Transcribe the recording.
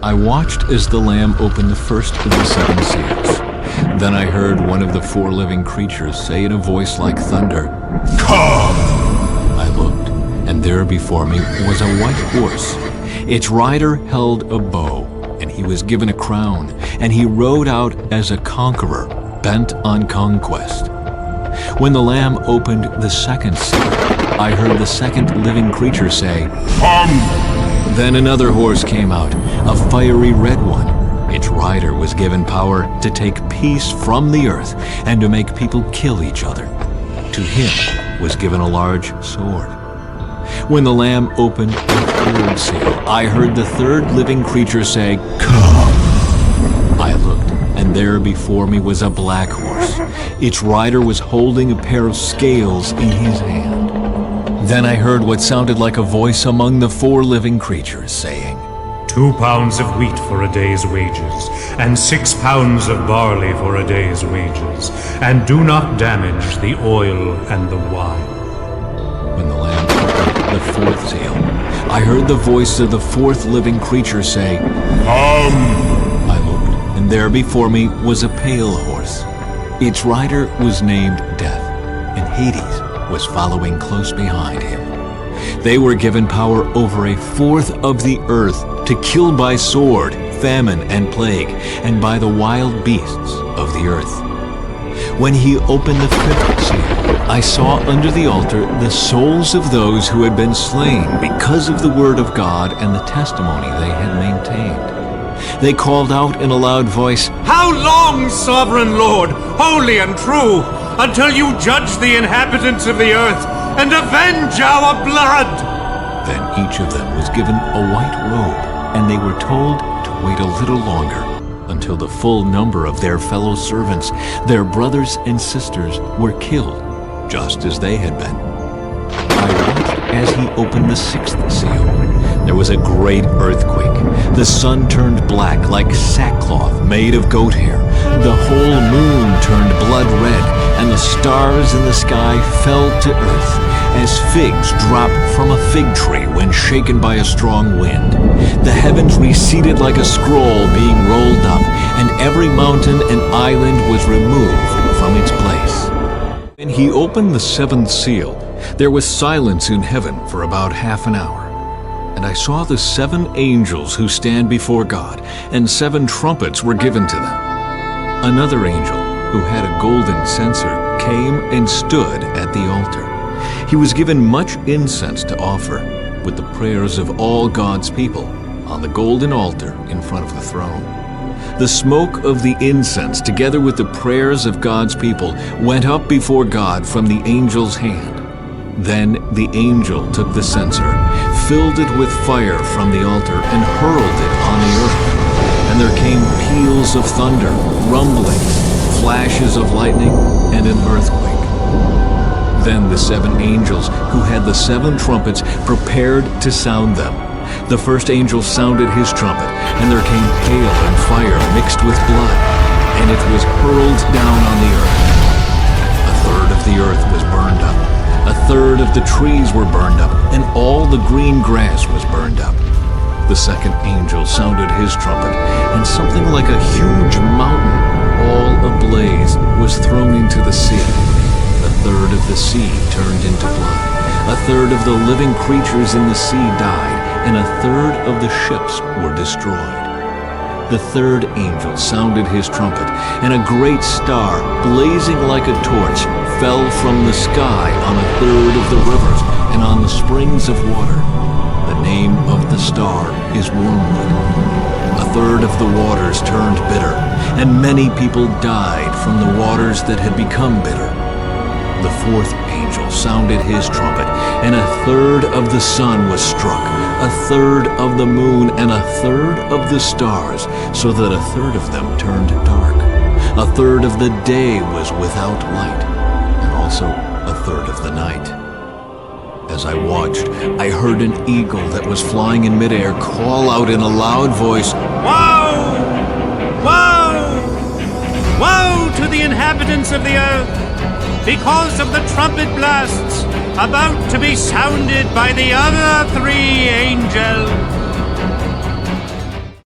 I watched as the Lamb opened the first of the 7 seals. Then I heard one of the 4 living creatures say in a voice like thunder, "Come!" I looked, and there before me was a white horse. Its rider held a bow, and he was given a crown, and he rode out as a conqueror, bent on conquest. When the Lamb opened the 2nd seal, I heard the 2nd living creature say, "Come!" Then another horse came out, a fiery red one. Its rider was given power to take peace from the earth and to make people kill each other. To him was given a large sword. When the Lamb opened the 3rd seal, I heard the 3rd living creature say, "Come!" I looked, and there before me was a black horse. Its rider was holding a pair of scales in his hand. Then I heard what sounded like a voice among the 4 living creatures saying, 2 pounds of wheat for a day's wages, and 6 pounds of barley for a day's wages, and do not damage the oil and the wine. When the Lamb opened the 4th seal, I heard the voice of the 4th living creature say, "Come!" I looked, and there before me was a pale horse. Its rider was named Death, and Hades was following close behind him. They were given power over 1/4 of the earth to kill by sword, famine, and plague, and by the wild beasts of the earth. When he opened the 5th seal, I saw under the altar the souls of those who had been slain because of the word of God and the testimony they had maintained. They called out in a loud voice, "How long, sovereign Lord, holy and true, until you judge the inhabitants of the earth and avenge our blood?" Then each of them was given a white robe, and they were told to wait a little longer until the full number of their fellow servants, their brothers and sisters, were killed, just as they had been. I watched as he opened the 6th seal. There was a great earthquake. The sun turned black like sackcloth made of goat hair. The whole moon turned blood red, and the stars in the sky fell to earth, as figs drop from a fig tree when shaken by a strong wind. The heavens receded like a scroll being rolled up, and every mountain and island was removed from its place. When he opened the 7th seal, there was silence in heaven for about half an hour. And I saw the 7 angels who stand before God, and 7 trumpets were given to them. Another angel, who had a golden censer, came and stood at the altar. He was given much incense to offer, with the prayers of all God's people, on the golden altar in front of the throne. The smoke of the incense, together with the prayers of God's people, went up before God from the angel's hand. Then the angel took the censer, filled it with fire from the altar, and hurled it on the earth. And there came peals of thunder, rumblings, flashes of lightning, and an earthquake. Then the 7 angels who had the 7 trumpets prepared to sound them. The first angel sounded his trumpet, and there came hail and fire mixed with blood, and it was hurled down on the earth. A third of the earth was burned up. A third of the trees were burned up, and all the green grass was burned up. The 2nd angel sounded his trumpet, and something like a huge mountain, all ablaze, was thrown into the sea. A third of the sea turned into blood. A third of the living creatures in the sea died, and a third of the ships were destroyed. The 3rd angel sounded his trumpet, and a great star, blazing like a torch, fell from the sky on a third of the rivers and on the springs of water. The name of the star is Wormwood. A third of the waters turned bitter, and many people died from the waters that had become bitter. The 4th angel sounded his trumpet, and a third of the sun was struck, a third of the moon, and a third of the stars, so that a third of them turned dark. A third of the day was without light, and also a third of the night. As I watched, I heard an eagle that was flying in midair call out in a loud voice, Woe! Woe! Woe to the inhabitants of the earth, because of the trumpet blasts about to be sounded by the other 3 angels.